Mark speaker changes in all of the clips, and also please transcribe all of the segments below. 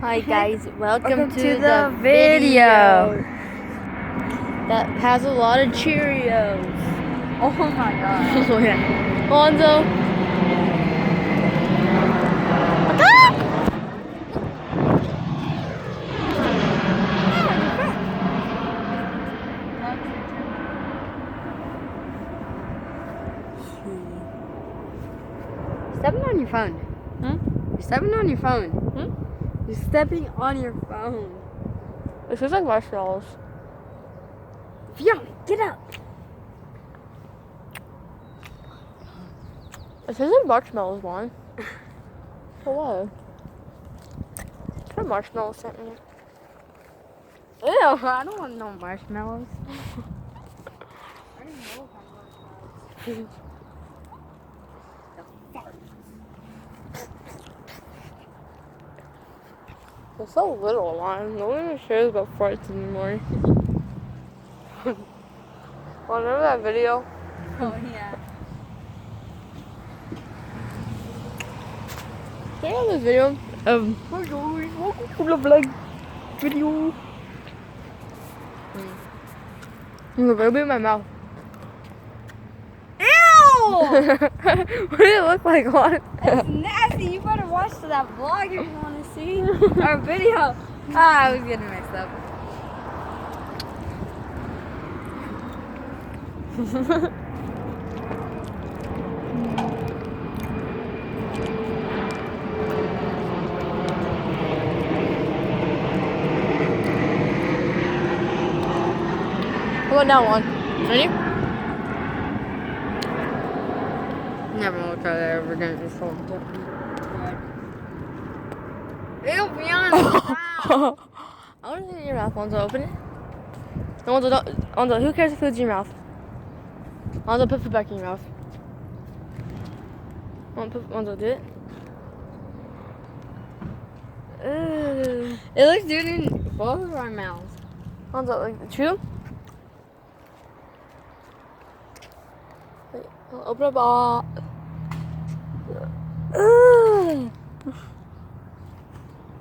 Speaker 1: Hi guys, welcome to the video that has a lot of Cheerios.
Speaker 2: Oh my god.
Speaker 1: Oh yeah. Lonzo. Stepping on your phone. You're stepping on your phone. You're stepping on your phone.
Speaker 3: It tastes like marshmallows.
Speaker 1: Fiona, get up.
Speaker 3: It tastes like marshmallows, Juan. For what? Put marshmallows sent me.
Speaker 1: Ew, I don't want no marshmallows.
Speaker 3: It's so little, Juan. No one even cares about farts anymore. Well, remember that video?
Speaker 2: Oh yeah.
Speaker 3: Remember this video of hi guys, welcome to the vlog video. There's a little bit in my mouth.
Speaker 1: Ew!
Speaker 3: What did it look like, Juan?
Speaker 1: That's nasty. You better watch that vlog if you want to see our video. Ah, I was getting mixed up.
Speaker 3: How about now, Juan? Ready?
Speaker 1: Never know what they're ever going to be sold. Ew, Fiona.
Speaker 3: I want to see your mouth, Lonzo. Open it. No, Lonzo, don't. Lonzo, who cares if food's in your mouth? Lonzo, put food back in your mouth. Lonzo, do it. Ew.
Speaker 1: It looks good in both of our mouths.
Speaker 3: Lonzo, like, chew them. Wait, open up. Ugh.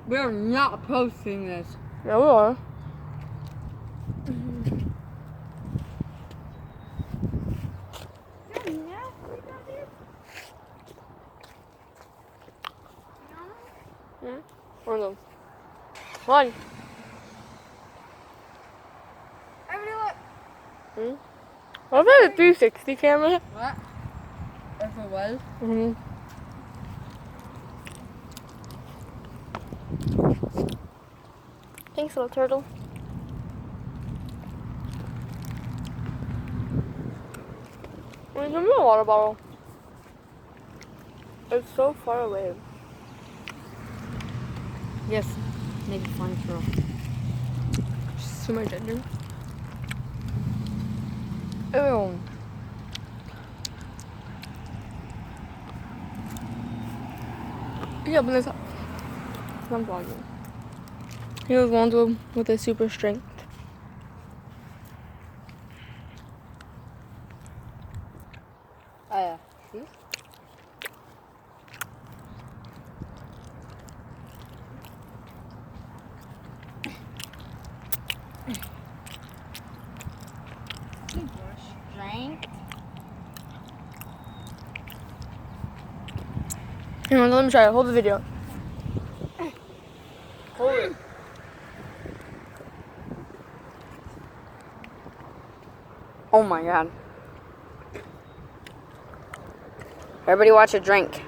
Speaker 1: We're not posting this.
Speaker 3: Yeah, we are. Lonzo. One. What about a 360 camera?
Speaker 1: What? If it was?
Speaker 3: Mm-hmm. Thanks, little turtle. Give me a water bottle. It's so far away.
Speaker 1: Yes. Make it fun for
Speaker 3: Just too much ginger. Ew. Yeah, but it's I'm vlogging. Here's Lonzo with his super strength.
Speaker 1: Oh yeah. See? Super strength.
Speaker 3: Here, let me try it. Hold the video. Hold it.
Speaker 1: Oh my god. Everybody watch a drink.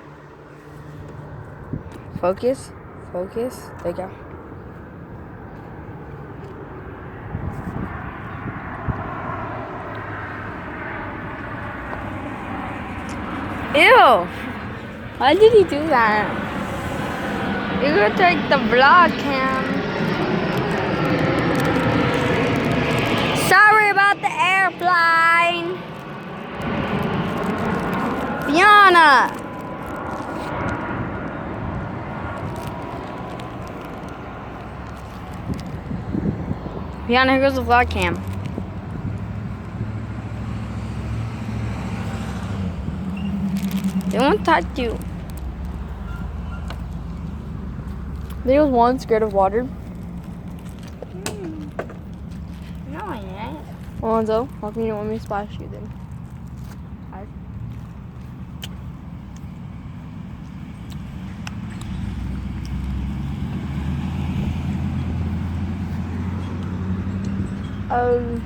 Speaker 1: Focus. Focus. There you go. Ew. Why did he do that? You gotta take the vlog cam. Sorry about the airplane. Fiona. Fiona, here goes the vlog cam. They won't touch you.
Speaker 3: There was one scared of water.
Speaker 1: No, I ain't.
Speaker 3: Alonzo, how come you don't want me to splash you then?
Speaker 1: Oh.